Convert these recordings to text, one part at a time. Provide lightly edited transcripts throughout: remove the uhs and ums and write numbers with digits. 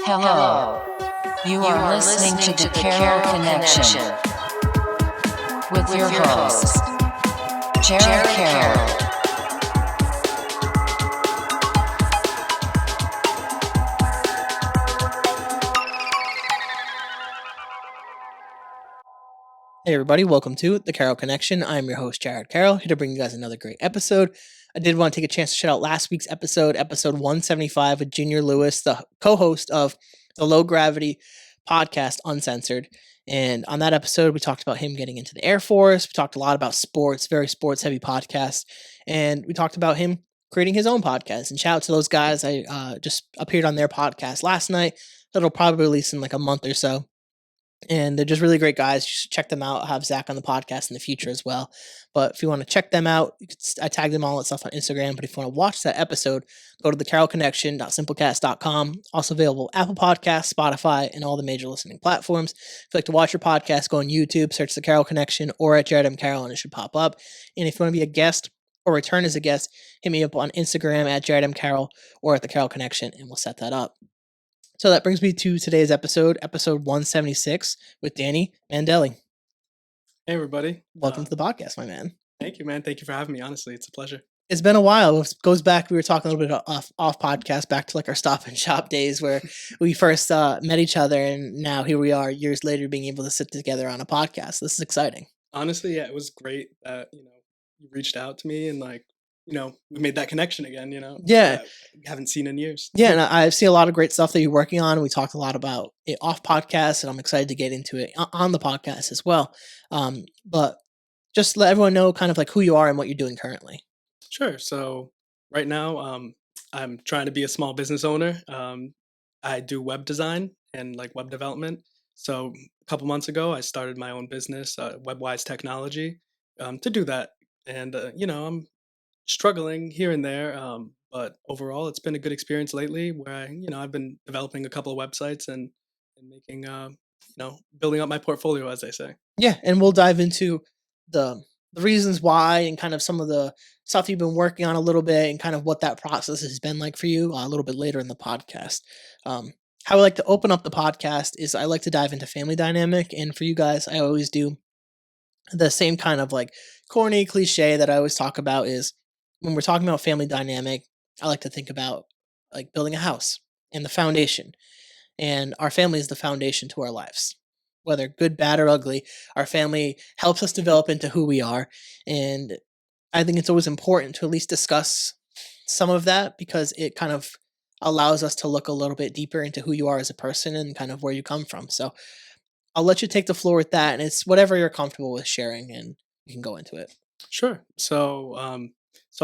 Hello. You are listening to the Carroll Connection with your host, Jared Carroll. Hey everybody, welcome to the Carroll Connection. I'm your host, Jared Carroll, here to bring you guys another great episode. I did want to take a chance to shout out last week's episode 175 with Junior Lewis, the co-host of the Low Gravity podcast, Uncensored. And on that episode, we talked about him getting into the Air Force. We talked a lot about sports, very sports-heavy podcast. And we talked about him creating his own podcast. And shout out to those guys. I just appeared on their podcast last night. That'll probably release in like a month or so. And they're just really great guys. You should check them out. I'll have Zach on the podcast in the future as well. But if you want to check them out, I tag them all and stuff on Instagram. But if you want to watch that episode, go to the carrollconnection.simplecast.com. Also available Apple Podcasts, Spotify, and all the major listening platforms. If you'd like to watch your podcast, go on YouTube, search the Carroll Connection or at Jared M. Carroll, and it should pop up. And if you want to be a guest or return as a guest, hit me up on Instagram at Jared M. Carroll or at the Carroll Connection, and we'll set that up. So that brings me to today's episode 176 with Danny Mandelli. Hey, everybody. Welcome to the podcast, my man. Thank you, man. Thank you for having me. Honestly, it's a pleasure. It's been a while. It goes back, we were talking a little bit off podcast, back to like our Stop and Shop days where we first met each other, and now here we are years later being able to sit together on a podcast. This is exciting. Honestly, yeah, it was great that, you reached out to me and we made that connection again, Yeah. that we haven't seen in years. Yeah, and I see a lot of great stuff that you're working on. We talked a lot about it off podcast, and I'm excited to get into it on the podcast as well. But just let everyone know kind of like who you are and what you're doing currently. Sure. So right now, I'm trying to be a small business owner. I do web design and like web development. So a couple months ago, I started my own business, WebWise Technology, to do that. And I'm struggling here and there, but overall, it's been a good experience lately. Where I've been developing a couple of websites and making, building up my portfolio, as they say. Yeah, and we'll dive into the reasons why and kind of some of the stuff you've been working on a little bit and kind of what that process has been like for you a little bit later in the podcast. How I like to open up the podcast is I like to dive into family dynamic, and for you guys, I always do the same kind of like corny cliche that I always talk about is when we're talking about family dynamic, I like to think about like building a house and the foundation. And our family is the foundation to our lives. Whether good, bad, or ugly, our family helps us develop into who we are. And I think it's always important to at least discuss some of that because it kind of allows us to look a little bit deeper into who you are as a person and kind of where you come from. So I'll let you take the floor with that. And it's whatever you're comfortable with sharing, and you can go into it. Sure. So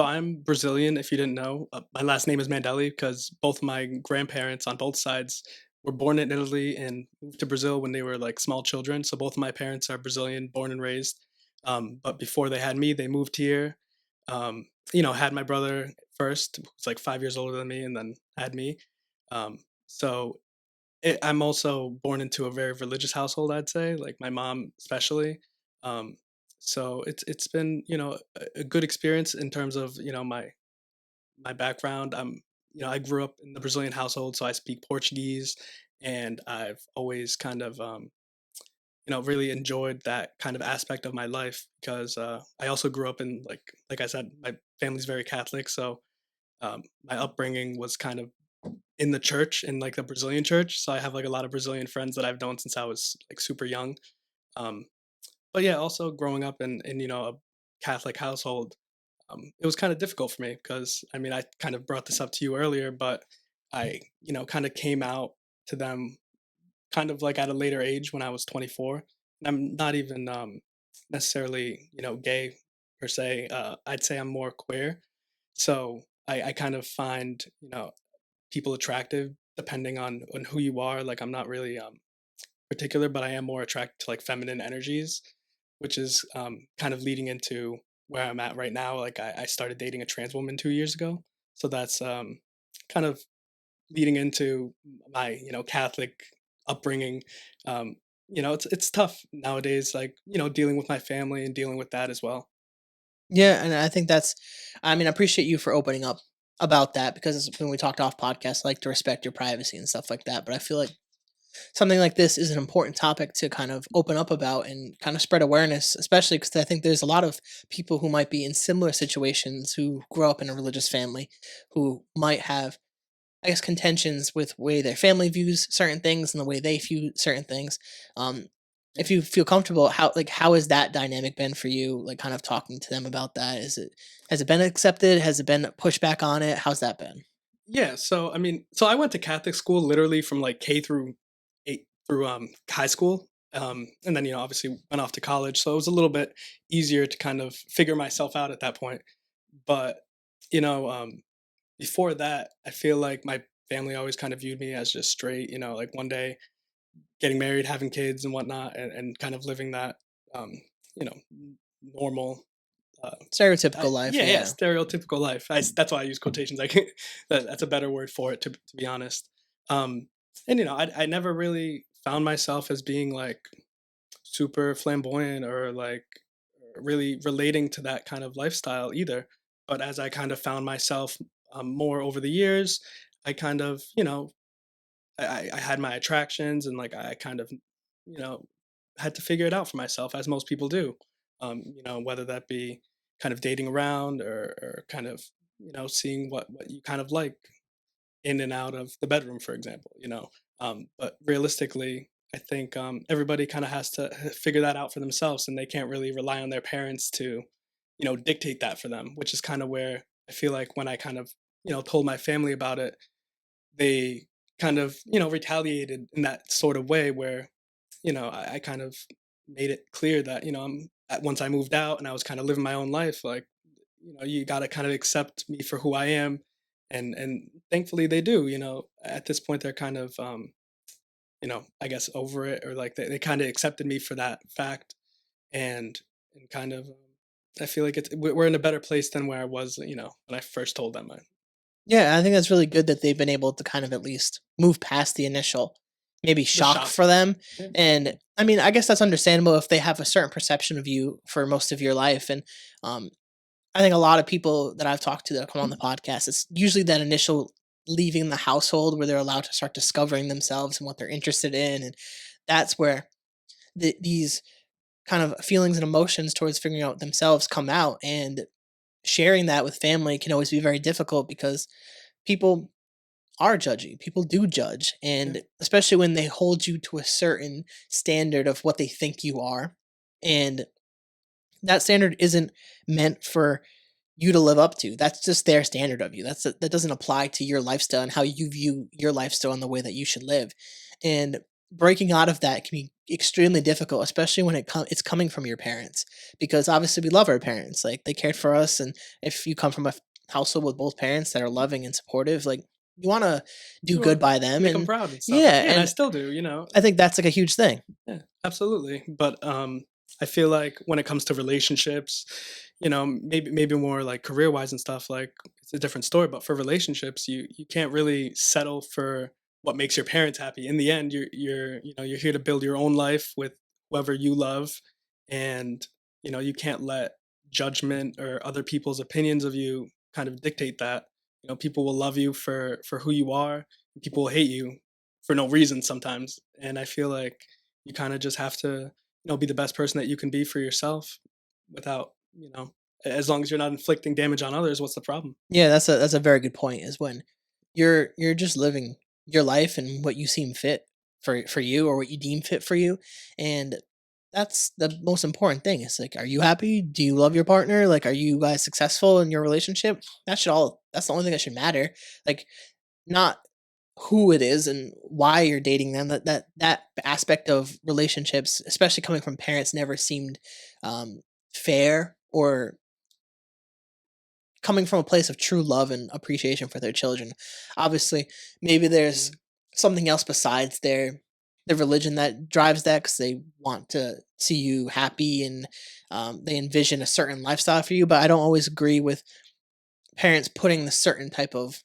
I'm Brazilian. If you didn't know, my last name is Mandelli because both my grandparents on both sides were born in Italy and moved to Brazil when they were like small children. So both of my parents are Brazilian, born and raised. But before they had me, they moved here. Had my brother first, who's like 5 years older than me, and then had me. So I'm also born into a very religious household, I'd say, like my mom especially. Um, so it's been a good experience in terms of my background. I grew up in the Brazilian household, so I speak Portuguese, and I've always kind of really enjoyed that kind of aspect of my life because I also grew up in like I said, my family's very Catholic, so my upbringing was kind of in the church, in like the Brazilian church. So I have like a lot of Brazilian friends that I've known since I was like super young. Um, but yeah, also growing up in a Catholic household, it was kind of difficult for me because I kind of brought this up to you earlier, but I kind of came out to them kind of like at a later age when I was 24. And I'm not even necessarily gay per se. I'd say I'm more queer. So I kind of find people attractive depending on who you are. Like I'm not really particular, but I am more attracted to like feminine energies, which is kind of leading into where I'm at right now. Like I started dating a trans woman 2 years ago, so that's kind of leading into my Catholic upbringing. It's tough nowadays, like dealing with my family and dealing with that as well. Yeah, and I think I appreciate you for opening up about that because when we talked off podcast, I like to respect your privacy and stuff like that. But I feel like something like this is an important topic to kind of open up about and kind of spread awareness, especially because I think there's a lot of people who might be in similar situations who grow up in a religious family who might have, I guess, contentions with way their family views certain things and the way they view certain things. Um, if you feel comfortable, how has that dynamic been for you? Like, kind of talking to them about that. Has it been accepted? Has it been pushed back on it? How's that been? Yeah, so I mean, so I went to Catholic school literally from like K through 8 through high school. And then obviously went off to college, so it was a little bit easier to kind of figure myself out at that point. But you know, before that, I feel like my family always kind of viewed me as just straight, like one day getting married, having kids and whatnot, and kind of living that um, you know, normal Stereotypical life, yeah, yeah. stereotypical life. That's why I use quotations. Like that's a better word for it, to be honest. Um, and I never really found myself as being like super flamboyant or like really relating to that kind of lifestyle either. But as I kind of found myself more over the years, I kind of I had my attractions, and like I kind of you know had to figure it out for myself, as most people do. Whether that be kind of dating around, or kind of seeing what you kind of like in and out of the bedroom, for example. But realistically, I think everybody kind of has to figure that out for themselves, and they can't really rely on their parents to dictate that for them, which is kind of where I feel like when I kind of told my family about it, they kind of retaliated in that sort of way where I kind of made it clear that once I moved out and I was kind of living my own life, like you got to kind of accept me for who I am. And thankfully they do. At this point they're kind of I guess over it, or like they kind of accepted me for that fact. And kind of I feel like we're in a better place than where I was when I first told them. Yeah, I think that's really good that they've been able to kind of at least move past the initial maybe The shock shock. for them. Yeah. And I mean, I guess that's understandable if they have a certain perception of you for most of your life. And um, I think a lot of people that I've talked to that come on the podcast, it's usually that initial leaving the household where they're allowed to start discovering themselves and what they're interested in. And that's where these kind of feelings and emotions towards figuring out themselves come out. And sharing that with family can always be very difficult because people are judgy. People do judge, Yeah. and especially when they hold you to a certain standard of what they think you are, and that standard isn't meant for you to live up to. That's just their standard of you. That doesn't apply to your lifestyle and how you view your lifestyle and the way that you should live. And breaking out of that can be extremely difficult, especially when it's coming from your parents, because obviously we love our parents. Like, they cared for us, and if you come from a household with both parents that are loving and supportive, like, you want to do You good want by them. make them And proud and stuff. yeah, Yeah, and I and still do. I think that's like a huge thing. Yeah, absolutely. But I feel like when it comes to relationships, maybe more like career wise and stuff, like it's a different story. But for relationships, you can't really settle for what makes your parents happy. In the end, you're here to build your own life with whoever you love, and you can't let judgment or other people's opinions of you kind of dictate that. People will love you for who you are, and people will hate you for no reason sometimes. And I feel like you kind of just have to, be the best person that you can be for yourself without, as long as you're not inflicting damage on others, what's the problem? Yeah, that's a very good point. Is when you're just living your life and what you seem fit for you or what you deem fit for you, and that's the most important thing. It's like, are you happy? Do you love your partner? Like, are you guys successful in your relationship? That's the only thing that should matter. Like, not who it is and why you're dating them. That aspect of relationships, especially coming from parents, never seemed fair, or coming from a place of true love and appreciation for their children. Obviously, maybe there's Mhm. something else besides their religion that drives that, because they want to see you happy, and they envision a certain lifestyle for you. But I don't always agree with parents putting the certain type of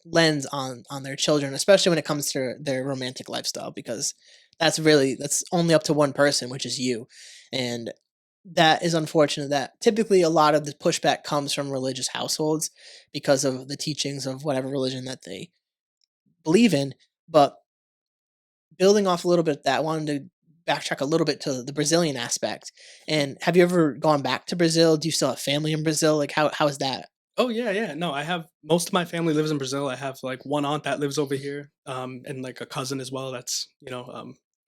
lens on their children, especially when it comes to their romantic lifestyle, because that's only up to one person, which is you. And that is unfortunate that typically a lot of the pushback comes from religious households because of the teachings of whatever religion that they believe in. But building off a little bit of that, I wanted to backtrack a little bit to the Brazilian aspect. And have you ever gone back to Brazil? Do you still have family in Brazil? Like how is that? Oh yeah, yeah. No, I have most of my family lives in Brazil. I have like one aunt that lives over here, and like a cousin as well. That's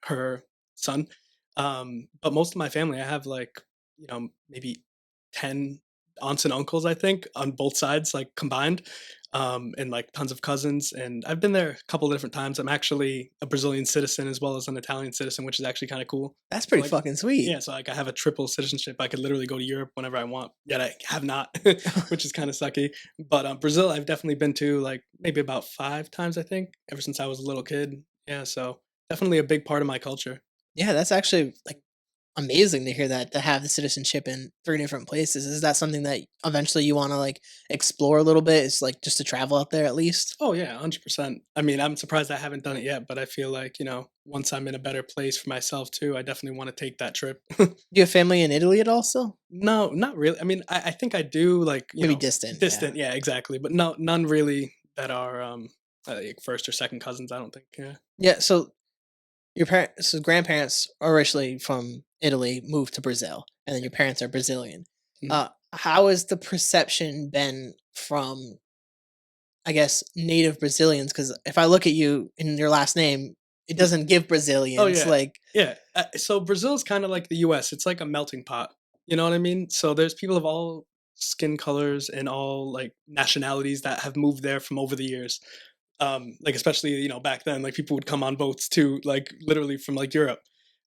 her son. But most of my family, I have like maybe 10 aunts and uncles. I think on both sides, like combined, and like tons of cousins. And I've been there a couple of different times. I'm actually a Brazilian citizen as well as an Italian citizen, which is actually kind of cool. That's So pretty like fucking sweet. yeah, so like I have a triple citizenship. I could literally go to Europe whenever I want. Yet I have not, which is kind of sucky. But Brazil, I've definitely been to like maybe about 5 times. I think ever since I was a little kid. Yeah, so definitely a big part of my culture. Yeah, that's actually like amazing to hear that to have the citizenship in three different places. Is that something that eventually you want to like explore a little bit? Is like just to travel out there at least? Oh yeah, 100%. I mean, I'm surprised I haven't done it yet, but I feel like once I'm in a better place for myself too, I definitely want to take that trip. Do you have family in Italy at all still? No, not really. I mean, I think I do like Maybe distant, yeah. distant. Yeah, exactly. But no, none really that are like first or second cousins. I don't think. Yeah. Yeah, so your parents, so grandparents are originally from Italy, moved to Brazil, and then your parents are Brazilian. Mhm. How has the perception been from, I guess, native Brazilians? Because if I look at you in your last name, it doesn't give Oh Brazilians yeah, like. yeah. So Brazil is kind of like the U.S. It's like a melting pot. You know what I mean? So there's people of all skin colors and all like nationalities that have moved there from over the years. Like especially back then, like people would come on boats too, like literally from like Europe.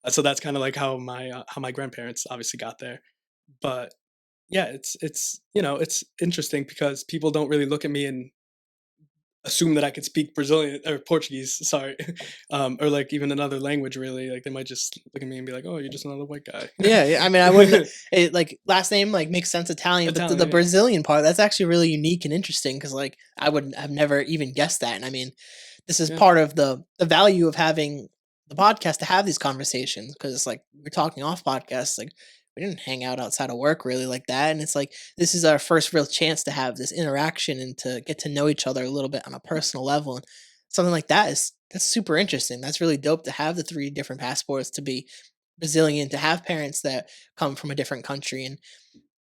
So that's kind of like how my grandparents obviously got there. But yeah, it's interesting because people don't really look at me and assume that I could speak Brazilian or Portuguese, sorry, or like even another language. Really, like they might just look at me and be like, "Oh, you're just another white guy." Yeah, yeah, I mean, I wouldn't. It, like last name like makes sense Italian, but the Italian, yeah, Brazilian part that's actually really unique and interesting because like I would have never even guessed that. And I mean, this is yeah. part of the value of having the podcast to have these conversations because it's like we're talking off podcasts like we didn't hang out outside of work really like that, and it's like this is our first real chance to have this interaction and to get to know each other a little bit on a personal level. And something like that is that's super interesting. That's really dope to have the three different passports, to be Brazilian, to have parents that come from a different country. And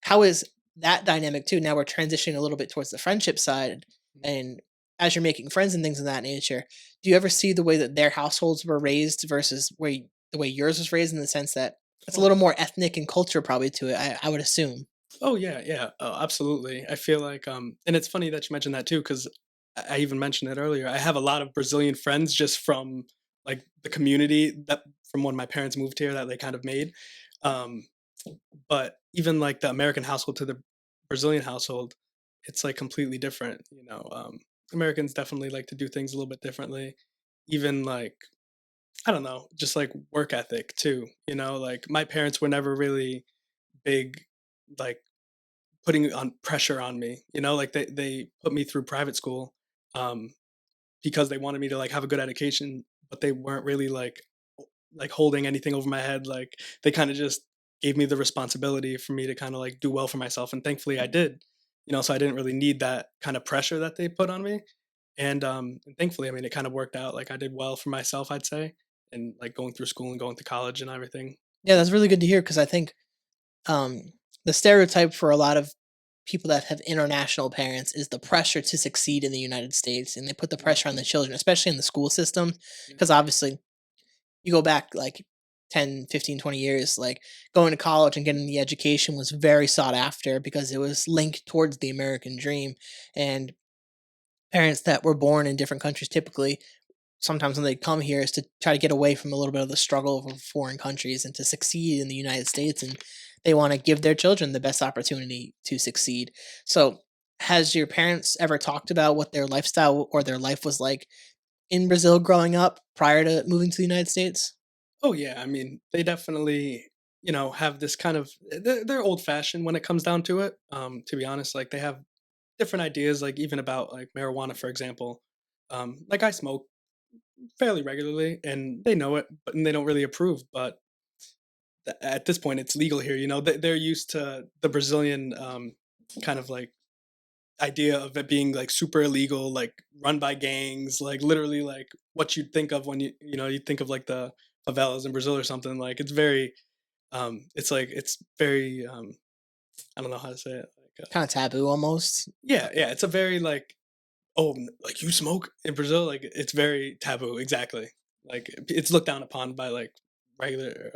how is that dynamic too? Now we're transitioning a little bit towards the friendship side, and as you're making friends and things of that nature, do you ever see the way that their households were raised versus the way yours was raised, in the sense that it's a Oh, little more ethnic and culture probably to it, I would assume. oh yeah, yeah, absolutely. I feel like, and it's funny that you mentioned that too, because I even mentioned it earlier. I have a lot of Brazilian friends just from like the community that from when my parents moved here that they kind of made. Um, but even like the American household to the Brazilian household, it's like completely different. Americans definitely like to do things a little bit differently. Even like I don't know, just like work ethic too. Like my parents were never really big, like putting on pressure on me. Like they put me through private school, um, because they wanted me to like have a good education, but they weren't really like holding anything over my head. Like they kind of just gave me the responsibility for me to kind of like do well for myself, and thankfully I did. So I didn't really need that kind of pressure that they put on me, and thankfully, I mean, it kind of worked out. Like I did well for myself, I'd say, and like going through school and going to college and everything. Yeah, that's really good to hear because I think um, the stereotype for a lot of people that have international parents is the pressure to succeed in the United States, and they put the Mhm. pressure on the children, especially in the school system, Yeah. because obviously you go back like 10, 15, 20 years, like going to college and getting the education was very sought after because it was linked towards the American dream. And parents that were born in different countries typically sometimes when they come here is to try to get away from a little bit of the struggle of foreign countries and to succeed in the United States, and they want to give their children the best opportunity to succeed. So has your parents ever talked about what their lifestyle or their life was like in Brazil growing up prior to moving to the United States? Oh yeah, I mean, they definitely, have this kind of they're old fashioned when it comes down to it. To be honest, like they have different ideas, like even about like marijuana, for example. Like I smoke fairly regularly, and they know it, but and they don't really approve. But at this point it's legal here. They're used to the Brazilian kind of like idea of it being like super illegal, like run by gangs, like literally like what you'd think of when you think of like the favelas in Brazil or something. Like it's very it's like it's very I don't know how to say it. Like Kind of taboo almost. yeah, yeah, it's a very like oh like you smoke in Brazil, like it's very taboo. Exactly. Like it's looked down upon by like regular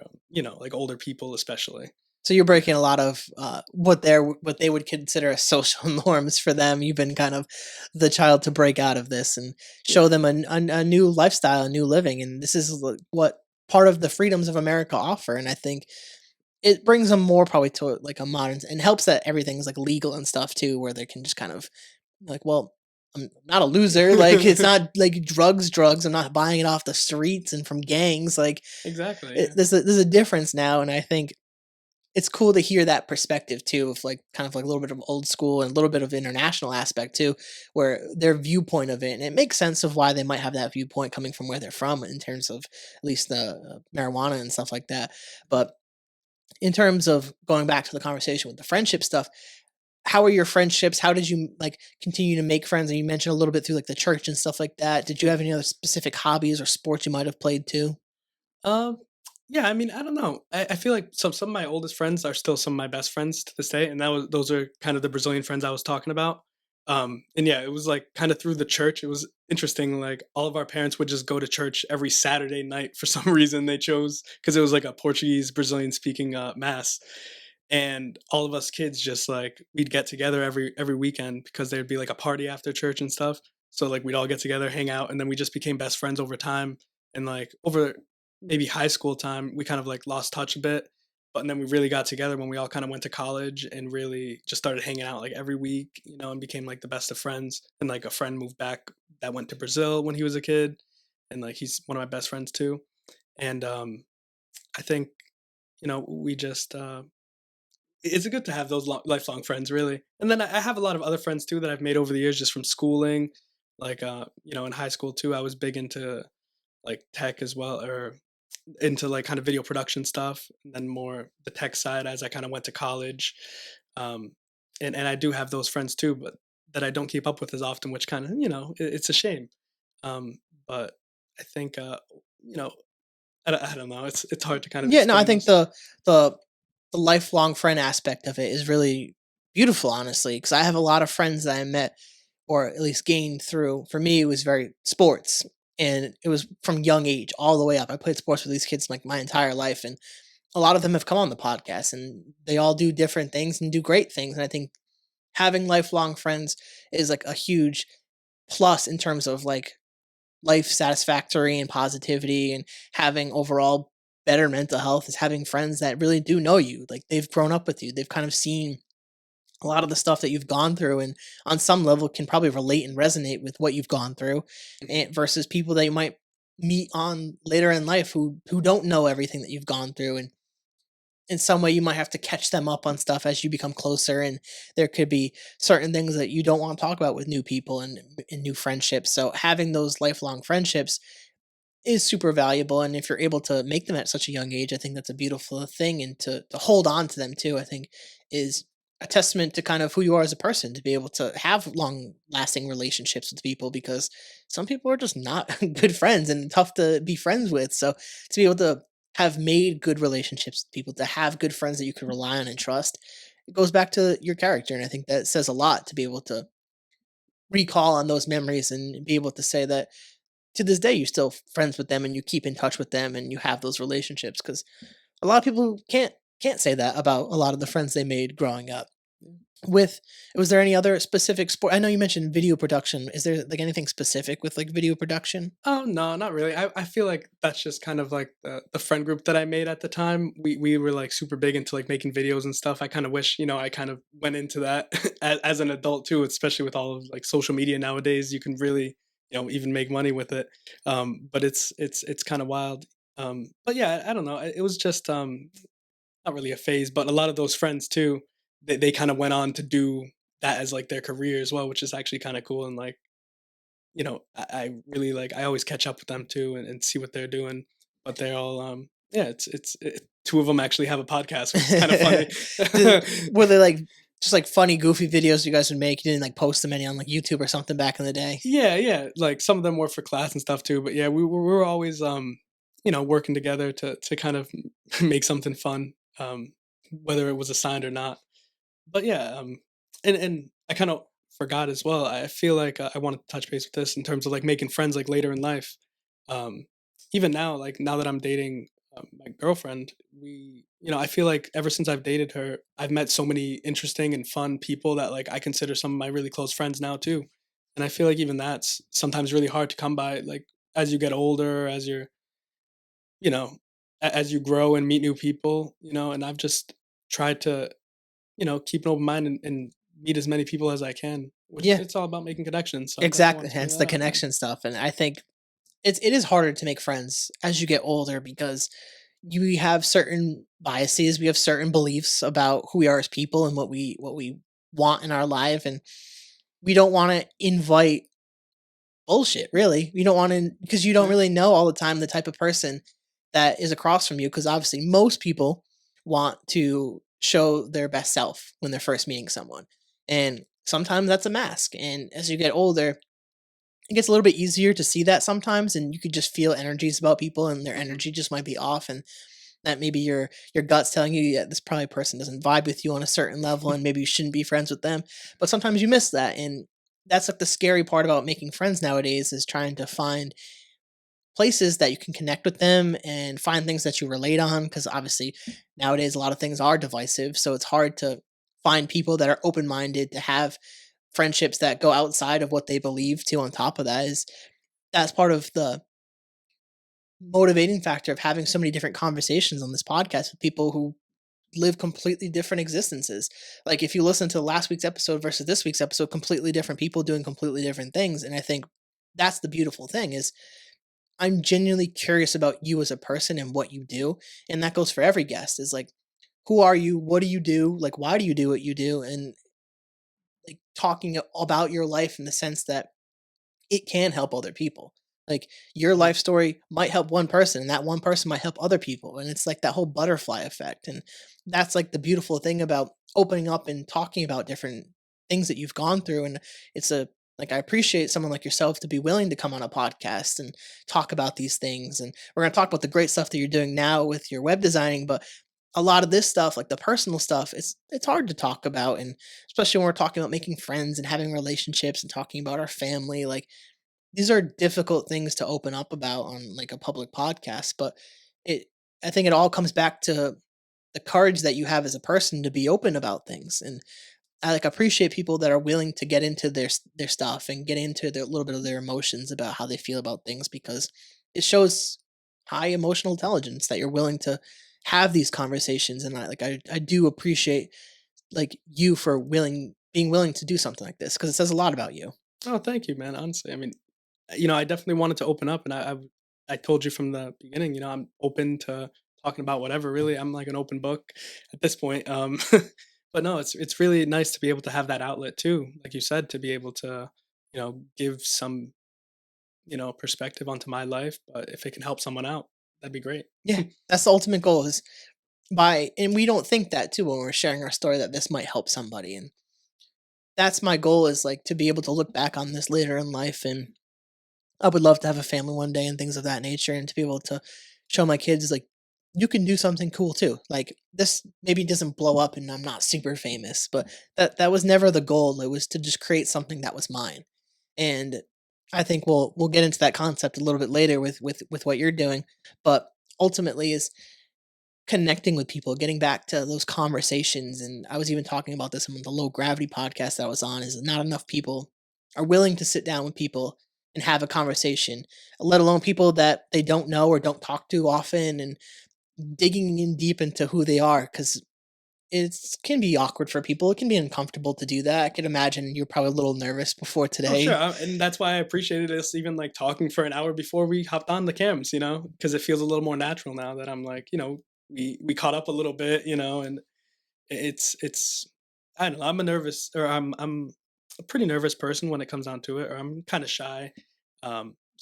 like older people especially. So you're breaking a lot of what they would consider as social norms for them. You've been kind of the child to break out of this and Yeah. show them a new lifestyle, a new living, and this is what part of the freedoms of America offer. And I think it brings them more probably to like a modern and helps that everything's like legal and stuff too, where they can just kind of like, well, I'm not a loser. Like it's not like drugs. I'm not buying it off the streets and from gangs. Like Exactly. Yeah. there's a difference now, and I think it's cool to hear that perspective too of like kind of like a little bit of old school and a little bit of international aspect too, where their viewpoint of it, and it makes sense of why they might have that viewpoint coming from where they're from in terms of at least the marijuana and stuff like that. But in terms of going back to the conversation with the friendship stuff, how are your friendships? How did you like continue to make friends? And you mentioned a little bit through like the church and stuff like that. Did you have any other specific hobbies or sports you might have played too? Um, yeah, I mean, I don't know. I feel like some of my oldest friends are still some of my best friends to this day, and those are kind of the Brazilian friends I was talking about. And yeah, it was like kind of through the church. It was interesting. Like all of our parents would just go to church every Saturday night for some reason they chose because it was like a Portuguese Brazilian speaking mass, and all of us kids just like we'd get together every weekend because there'd be like a party after church and stuff. So like we'd all get together, hang out, and then we just became best friends over time. And like over maybe high school time, we kind of like lost touch a bit. But then we really got together when we all kind of went to college and really just started hanging out like every week, and became like the best of friends. And like a friend moved back that went to Brazil when he was a kid, and like he's one of my best friends too. And I think we just it's good to have those lifelong friends, really. And then I have a lot of other friends too that I've made over the years just from schooling. Like, in high school too, I was big into like tech as well, or into like kind of video production stuff, and then more the tech side as I kind of went to college. Um, and I do have those friends too, but that I don't keep up with as often, which kind of, it's a shame. But I think, you know, I don't know. It's hard to kind of Yeah, no, I explain think those. the the lifelong friend aspect of it is really beautiful, honestly, because I have a lot of friends that I met or at least gained through. For me, it was very sports, and it was from young age all the way up. I played sports with these kids like my entire life, and a lot of them have come on the podcast, and they all do different things and do great things. And I think having lifelong friends is like a huge plus in terms of like life satisfactory and positivity and having overall better mental health is having friends that really do know you. Like they've grown up with you. They've kind of seen a lot of the stuff that you've gone through and on some level can probably relate and resonate with what you've gone through Mhm. and versus people that you might meet on later in life who don't know everything that you've gone through, and in some way you might have to catch them up on stuff as you become closer, and there could be certain things that you don't want to talk about with new people and in new friendships. So having those lifelong friendships is super valuable, and if you're able to make them at such a young age, I think that's a beautiful thing, and to hold on to them too, I think is a testament to kind of who you are as a person to be able to have long lasting relationships with people, because some people are just not good friends and tough to be friends with. So to be able to have made good relationships with people, to have good friends that you can rely on and trust, it goes back to your character, and I think that says a lot to be able to recall on those memories and be able to say that to this day you're still friends with them and you keep in touch with them and you have those relationships, because a lot of people can't say that about a lot of the friends they made growing up. With Was there any other specific sport? I know you mentioned video production. Is there like anything specific with like video production? Oh no, not really. I feel like that's just kind of like the friend group that I made at the time. We were like super big into like making videos and stuff. I kind of wish I kind of went into that as an adult too, especially with all of like social media nowadays. You can really even make money with it. But it's kind of wild. But yeah, I don't know. It was just not really a phase, but a lot of those friends too. They kind of went on to do that as like their career as well, which is actually kind of cool. And like I really like I always catch up with them too and see what they're doing. But they're all yeah, it's two of them actually have a podcast, which is kind of funny. Were they like just like funny, goofy videos you guys would make? You didn't like post them any on like YouTube or something back in the day? Yeah, yeah. Like some of them were for class and stuff too. But yeah, we were always working together to kind of make something fun, whether it was assigned or not. But yeah, and I kind of forgot as well. I feel like I want to touch base with this in terms of like making friends like later in life. Um, Even now, like now that I'm dating my girlfriend, I feel like ever since I've dated her, I've met so many interesting and fun people that like I consider some of my really close friends now too. And I feel like even that's sometimes really hard to come by. Like as you get older, as you're, you know, as you grow and meet new people, and I've just tried to keep an open mind and meet as many people as I can, which Yeah, it's all about making connections. So I definitely exactly. want to bring Hence the that up. connection stuff. And I think it is harder to make friends as you get older because you have certain biases, we have certain beliefs about who we are as people and what we want in our life, and we don't want to invite bullshit, really. You don't want to, because you don't Yeah. really know all the time the type of person that is across from you. Because obviously, most people want to show their best self when they're first meeting someone. And sometimes that's a mask. And as you get older, it gets a little bit easier to see that sometimes. And you could just feel energies about people, and their Mhm. energy just might be off. And that maybe your gut's telling you, yeah, this probably person doesn't vibe with you on a certain level, and maybe you shouldn't be friends with them. But sometimes you miss that, and that's like the scary part about making friends nowadays is trying to find places that you can connect with them and find things that you relate on. Because obviously nowadays a lot of things are divisive, so it's hard to find people that are open minded to have friendships that go outside of what they believe to. On top of that is that's part of the motivating factor of having so many different conversations on this podcast with people who live completely different existences. Like if you listen to last week's episode versus this week's episode, completely different people doing completely different things. And I think that's the beautiful thing is I'm genuinely curious about you as a person and what you do. And that goes for every guest is like, who are you? What do you do? Like, why do you do what you do? And like talking about your life in the sense that it can help other people. Like your Mhm. life story might help one person, and that one person might help other people. And it's like that whole butterfly effect. And that's like the beautiful thing about opening up and talking about different things that you've gone through. And it's a like I appreciate someone like yourself to be willing to come on a podcast and talk about these things. And we're gonna talk about the great stuff that you're doing now with your web designing, but a lot of this stuff, like the personal stuff, it's hard to talk about, and especially when we're talking about making friends and having relationships and talking about our family, like these are difficult things to open up about on like a public podcast, but it I think it all comes back to the courage that you have as a person to be open about things. And I like appreciate people that are willing to get into their stuff and get into their little bit of their emotions about how they feel about things, because it shows high emotional intelligence that you're willing to have these conversations. And I do appreciate like you for being willing to do something like this, because it says a lot about you. Oh, thank you, man. Honestly, I mean, I definitely wanted to open up, and I told you from the beginning, I'm open to talking about whatever. Really, I'm like an open book at this point. But no, it's really nice to be able to have that outlet too, like you said, to be able to, give some, perspective onto my life. But if it can help someone out, that'd be great. Yeah, that's the ultimate goal is by and we don't think that too when we're sharing our story that this might help somebody. And that's my goal is like to be able to look back on this later in life, and I would love to have a family one day and things of that nature, and to be able to show my kids like you can do something cool too. Like this maybe doesn't blow up and I'm not super famous, but that was never the goal. It was to just create something that was mine. And I think we'll get into that concept a little bit later with what you're doing, but ultimately is connecting with people, getting back to those conversations. And I was even talking about this on the low gravity podcast that I was on, is not enough people are willing to sit down with people and have a conversation, let alone people that they don't know or don't talk to often, and digging in deep into who they are, because it can be awkward for people. It can be uncomfortable to do that. I can imagine you're probably a little nervous before Oh, sure, today. and that's why I appreciated us even like talking for an hour before we hopped on the cams, because it feels a little more natural now that I'm like, we caught up a little bit, and it's I don't know. I'm a nervous, or I'm a pretty nervous person when it comes down to it, or I'm kind of shy.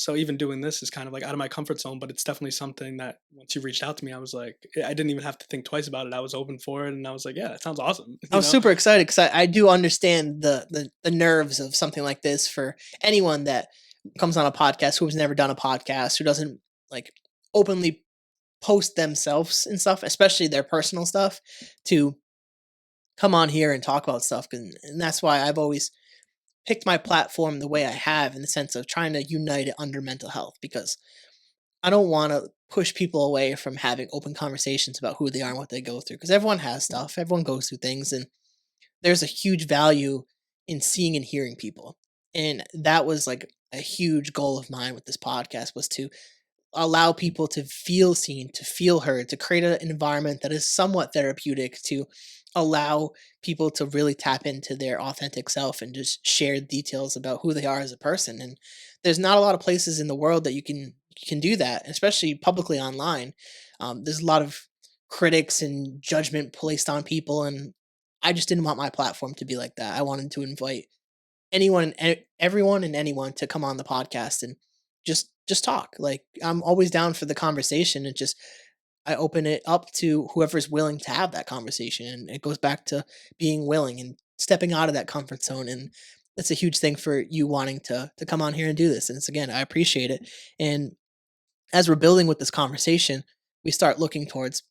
So even doing this is kind of like out of my comfort zone, but it's definitely something that once you reached out to me, I was like, I didn't even have to think twice about it. I was open for it, and I was like, yeah, that sounds awesome. I was super excited because I do understand the nerves of something like this for anyone that comes on a podcast who has never done a podcast, who doesn't like openly post themselves and stuff, especially their personal stuff, to come on here and talk about stuff. And that's why I've always picked my platform the way I have, in the sense of trying to unite it under mental health, because I don't want to push people away from having open conversations about who they are and what they go through, because everyone has stuff, everyone goes through things, and there's a huge value in seeing and hearing people. And that was like a huge goal of mine with this podcast, was to allow people to feel seen, to feel heard, to create an environment that is somewhat therapeutic, to allow people to really tap into their authentic self and just share details about who they are as a person. And there's not a lot of places in the world that you can do that, especially publicly online. There's a lot of critics and judgment placed on people, and I just didn't want my platform to be like that. I wanted to invite anyone and everyone and anyone to come on the podcast and just talk. Like, I'm always down for the conversation. It just, I open it up to whoever's willing to have that conversation, and it goes back to being willing and stepping out of that comfort zone. And that's a huge thing for you wanting to come on here and do this. And it's, again, I appreciate it. And as we're building with this conversation, we start looking towards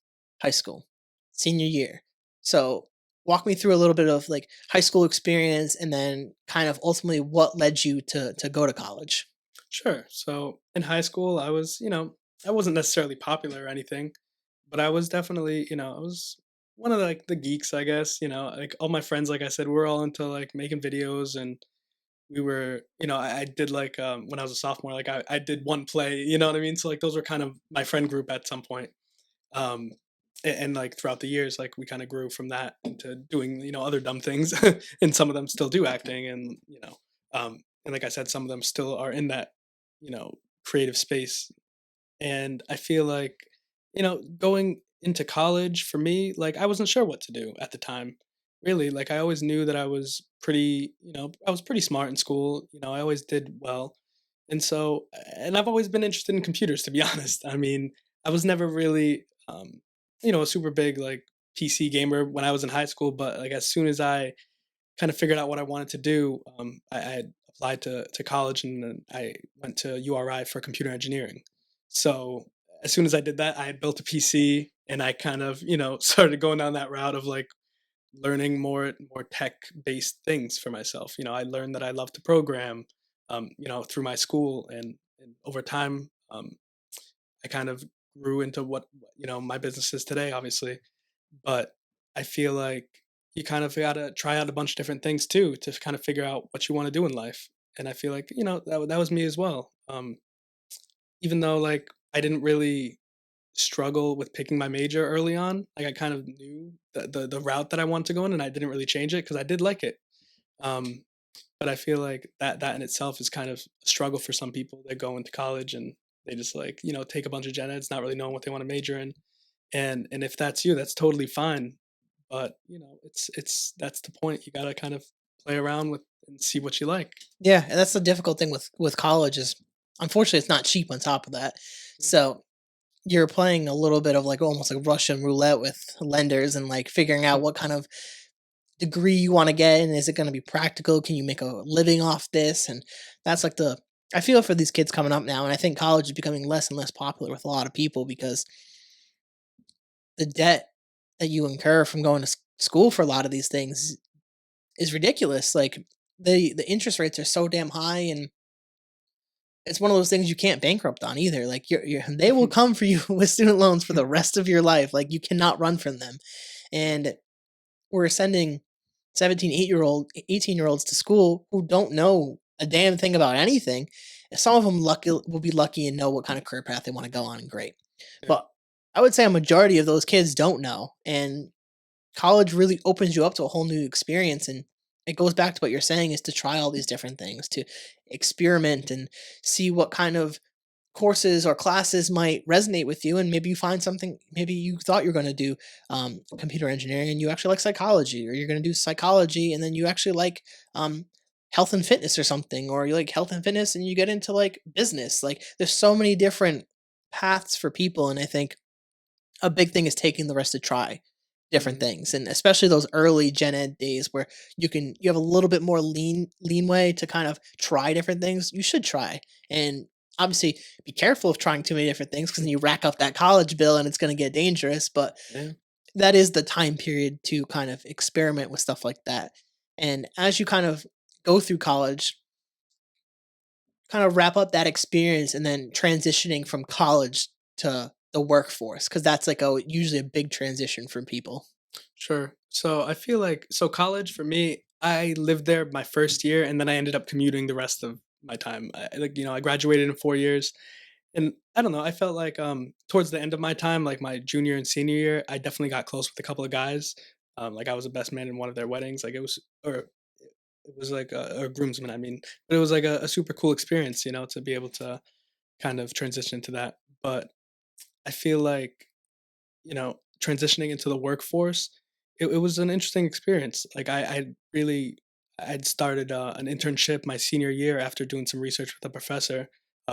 high school, senior year. So walk me through a little bit of like high school experience, and then kind of ultimately what led you to go to college. Sure. So in high school, I was, I wasn't necessarily popular or anything, but I was definitely, I was one of like the geeks, I guess. Like all my friends, like I said, we were all into like making videos, and we were, I did like when I was a sophomore, like I did one play, you know what I mean? So like those were kind of my friend group at some point. Um, and like throughout the years, like we kind of grew from that into doing, other dumb things, and some of them still do acting, and and like I said, some of them still are in that, creative space. And I feel like, going into college for me, like I wasn't sure what to do at the time. Really, like I always knew that I was pretty, I was pretty smart in school. I always did well. And so, and I've always been interested in computers, to be honest. I mean, I was never really, a super big like PC gamer when I was in high school, but like as soon as I kind of figured out what I wanted to do, I had applied to college, and then I went to URI for computer engineering. So as soon as I did that, I had built a PC, and I kind of, started going down that route of like learning more tech based things for myself. I learned that I love to program, through my school, and over time, I kind of grew into what my business is today, obviously. But I feel like you kind of gotta try out a bunch of different things too to kind of figure out what you want to do in life. And I feel like that was me as well. Even though like I didn't really struggle with picking my major early on, like I kind of knew the route that I wanted to go in, and I didn't really change it because I did like it. Um, but I feel like that in itself is kind of a struggle for some people. They go into college and they just like take a bunch of gen eds, not really knowing what they want to major in. And if that's you, that's totally fine. But it's that's the point. You gotta kind of play around with and see what you like. Yeah, and that's the difficult thing with college is, unfortunately, it's not cheap on top of that. So you're playing a little bit of like almost like Russian roulette with lenders, and like figuring out what kind of degree you want to get, and is it going to be practical? Can you make a living off this? And that's like the, I feel for these kids coming up now, and I think college is becoming less and less popular with a lot of people, because the debt that you incur from going to school for a lot of these things is ridiculous. Like, the interest rates are so damn high, and it's one of those things you can't bankrupt on either. Like, you're they will come for you with student loans for the rest of your life. Like, you cannot run from them. And we're sending 17, 18-year-olds to school who don't know a damn thing about anything. Some of them will be lucky and know what kind of career path they want to go on, and great. Yeah. But I would say a majority of those kids don't know. And college really opens you up to a whole new experience. And it goes back to what you're saying, is to try all these different things, to experiment and see what kind of courses or classes might resonate with you. And maybe you find something, maybe you thought you're going to do computer engineering, and you actually like psychology, or you're going to do psychology and then you actually like health and fitness or something, or you like health and fitness and you get into like business. Like there's so many different paths for people, and I think a big thing is taking the rest to try different Mhm. things, and especially those early gen ed days where you have a little bit more leanway to kind of try different things. You should try, and obviously be careful of trying too many different things because then you rack up that college bill and it's going to get dangerous. But Yeah. that is the time period to kind of experiment with stuff like that. And as you kind of go through college, kind of wrap up that experience and then transitioning from college to the workforce, because that's like a usually a big transition for people. Sure. So I feel like college for me, I lived there my first year, and then I ended up commuting the rest of my time. I graduated in 4 years, and I don't know. I felt like towards the end of my time, like my junior and senior year, I definitely got close with a couple of guys. Like I was a best man in one of their weddings. Like it was like a groomsman. I mean, but it was like a super cool experience, to be able to kind of transition into that. But I feel like transitioning into the workforce, it was an interesting experience. Like I'd started an internship my senior year after doing some research with a professor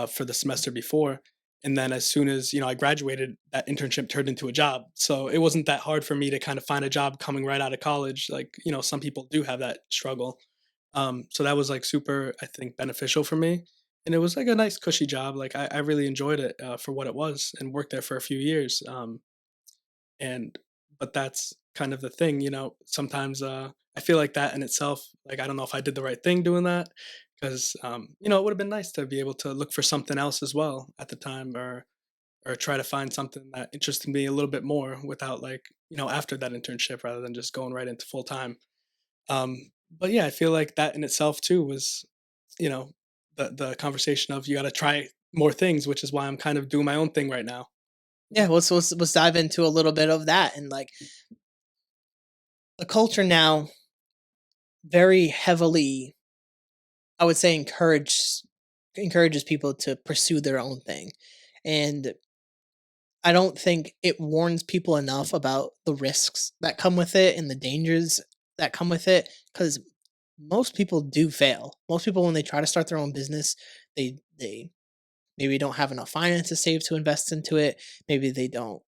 for the semester before. And then as soon as, I graduated, that internship turned into a job. So it wasn't that hard for me to kind of find a job coming right out of college. Like, some people do have that struggle. So that was like super, I think, beneficial for me. And it was like a nice, cushy job. Like I really enjoyed it for what it was and worked there for a few years. And but that's kind of the thing, sometimes I feel like that in itself, like I don't know if I did the right thing doing that, because it would have been nice to be able to look for something else as well at the time, or try to find something that interested me a little bit more without, like, after that internship, rather than just going right into full time. But yeah, I feel like that in itself too was, you know the conversation of you got to try more things, which is why I'm kind of doing my own thing right now. Yeah, let's dive into a little bit of that. And like the culture now very heavily, I would say, encourages people to pursue their own thing. And I don't think it warns people enough about the risks that come with it and the dangers that come with it, because most people do fail. Most people, when they try to start their own business, they maybe don't have enough finances saved to invest into it. Maybe they don't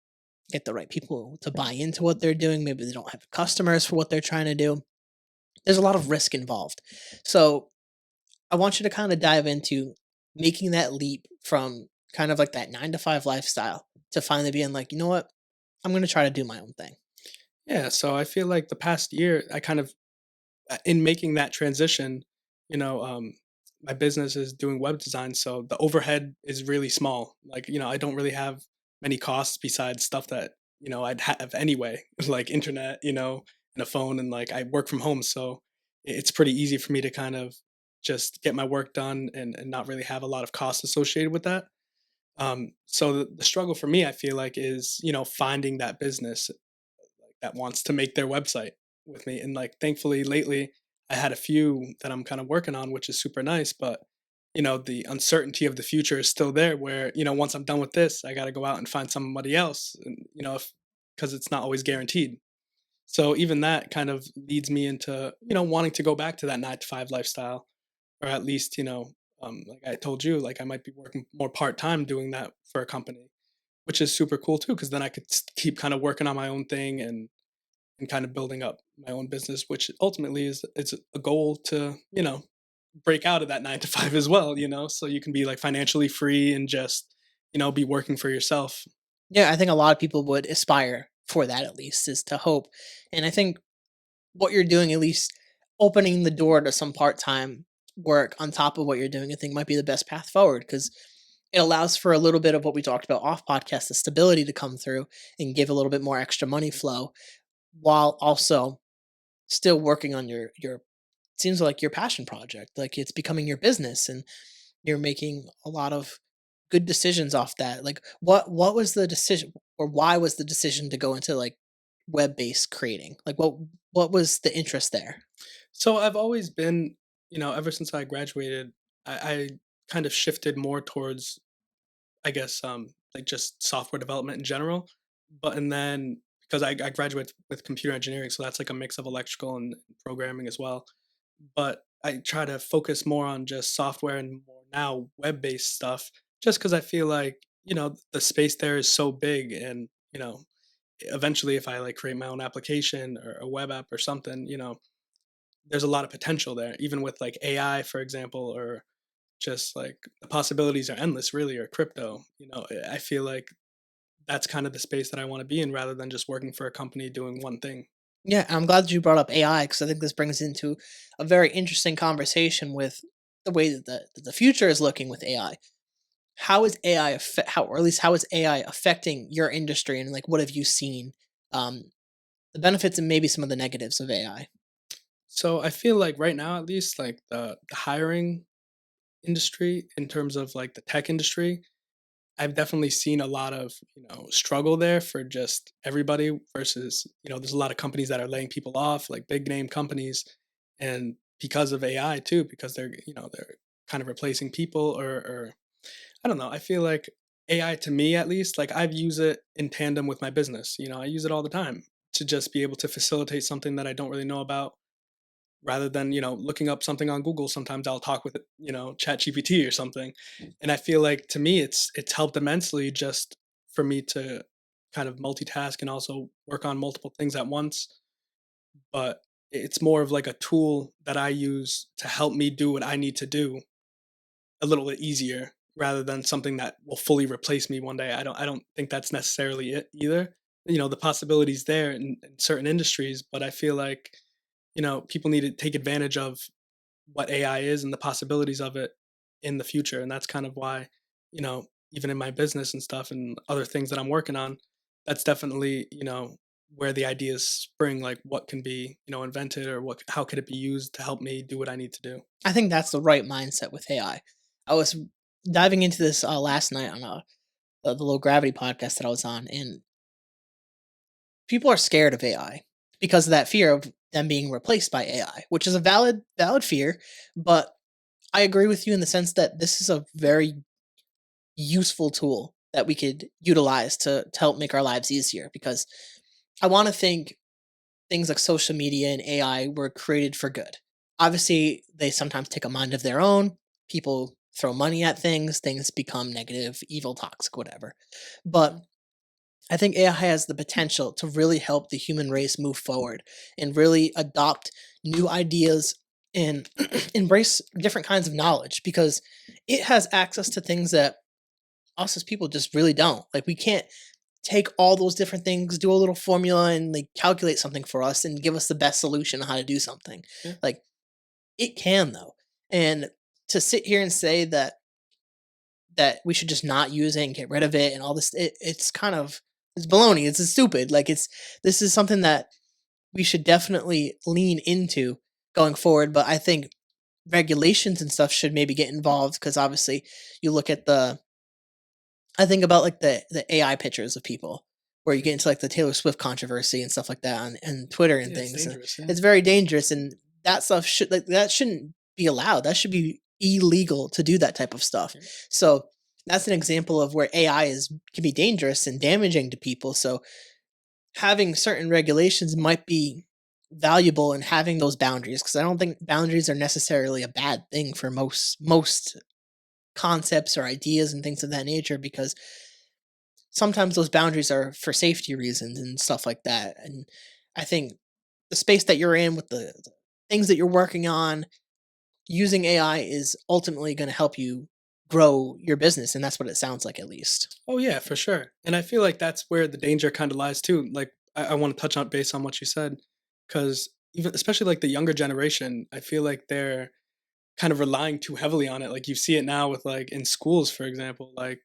get the right people to buy into what they're doing. Maybe they don't have customers for what they're trying to do. There's a lot of risk involved. So I want you to kind of dive into making that leap from kind of like that 9 to 5 lifestyle to finally being like, you know what? I'm going to try to do my own thing. Yeah, so I feel like the past year, I kind of, in making that transition, you know, um, my business is doing web design, so the overhead is really small. Like, I don't really have many costs besides stuff that, I'd have anyway, like internet, and a phone, and like I work from home, so it's pretty easy for me to kind of just get my work done, and not really have a lot of costs associated with that. So the struggle for me, I feel like, is, finding that business that wants to make their website with me. And like thankfully lately I had a few that I'm kind of working on, which is super nice, but the uncertainty of the future is still there, where, once I'm done with this, I got to go out and find somebody else, and if because it's not always guaranteed. So even that kind of leads me into, wanting to go back to that 9 to 5 lifestyle, or at least, like I told you, like I might be working more part-time doing that for a company, which is super cool too, because then I could keep kind of working on my own thing, and kind of building up my own business, which ultimately is it's a goal to, break out of that 9 to 5 as well, so you can be like financially free and just, be working for yourself. Yeah, I think a lot of people would aspire for that, at least, is to hope. And I think what you're doing, at least opening the door to some part time work on top of what you're doing, I think might be the best path forward, because it allows for a little bit of what we talked about off podcast, the stability to come through and give a little bit more extra money flow, while also still working on your seems like your passion project. Like it's becoming your business and you're making a lot of good decisions off that. Like what was the decision, or why was the decision to go into like web-based creating? Like what was the interest there? So I've always been, ever since I graduated, I kind of shifted more towards, I guess, like just software development in general. But and then because I graduated with computer engineering, so that's like a mix of electrical and programming as well. But I try to focus more on just software and more now web-based stuff, just because I feel like, the space there is so big, and, eventually if I like create my own application or a web app or something, there's a lot of potential there, even with like AI, for example, or just like the possibilities are endless, really, or crypto. I feel like that's kind of the space that I want to be in rather than just working for a company doing one thing. Yeah, I'm glad that you brought up AI because I think this brings into a very interesting conversation with the way that the future is looking with AI. How is AI how, or at least how is AI affecting your industry, and like what have you seen, um, the benefits and maybe some of the negatives of AI? So I feel like right now, at least, like the hiring industry in terms of like the tech industry, I've definitely seen a lot of, struggle there for just everybody versus, there's a lot of companies that are laying people off, like big name companies. And because of AI too, because they're kind of replacing people, or I don't know. I feel like AI, to me at least, like I've used it in tandem with my business. I use it all the time to just be able to facilitate something that I don't really know about, rather than looking up something on Google. Sometimes I'll talk with chat GPT or something, and I feel like to me it's helped immensely just for me to kind of multitask and also work on multiple things at once. But it's more of like a tool that I use to help me do what I need to do a little bit easier, rather than something that will fully replace me one day. I don't think that's necessarily it either. The possibilities there in certain industries, but I feel like people need to take advantage of what AI is and the possibilities of it in the future. And that's kind of why, even in my business and stuff and other things that I'm working on, that's definitely, where the ideas spring, like what can be, invented, or how could it be used to help me do what I need to do. I think that's the right mindset with AI. I was diving into this last night on the low gravity podcast that I was on, and people are scared of AI because of that fear of them being replaced by AI, which is a valid fear. But I agree with you in the sense that this is a very useful tool that we could utilize to help make our lives easier, because I want to think things like social media and AI were created for good. Obviously, they sometimes take a mind of their own. People throw money at things, things become negative, evil, toxic, whatever. But I think AI has the potential to really help the human race move forward and really adopt new ideas and embrace different kinds of knowledge, because it has access to things that us as people just really don't. Like, we can't take all those different things, do a little formula, and like calculate something for us and give us the best solution on how to do something. Yeah. Like, it can though. And to sit here and say that we should just not use it and get rid of it and all this, it's kind of, it's baloney. It's stupid. Like, this is something that we should definitely lean into going forward. But I think regulations and stuff should maybe get involved, because obviously you look at I think about like the AI pictures of people where you get into like the Taylor Swift controversy and stuff like that on and Twitter and Yeah, it's things. And dangerous. Yeah. it's very dangerous, and that stuff that shouldn't be allowed. That should be illegal to do that type of stuff. Yeah. So that's an example of where AI is can be dangerous and damaging to people. So having certain regulations might be valuable in having those boundaries, because I don't think boundaries are necessarily a bad thing for most concepts or ideas and things of that nature, because sometimes those boundaries are for safety reasons and stuff like that. And I think the space that you're in with the things that you're working on, using AI is ultimately going to help you grow your business, and that's what it sounds like, at least. Oh yeah, for sure. And I feel like that's where the danger kind of lies too. Like I want to touch on based on what you said, because even especially like the younger generation, I feel like they're kind of relying too heavily on it. Like you see it now with like in schools, for example, like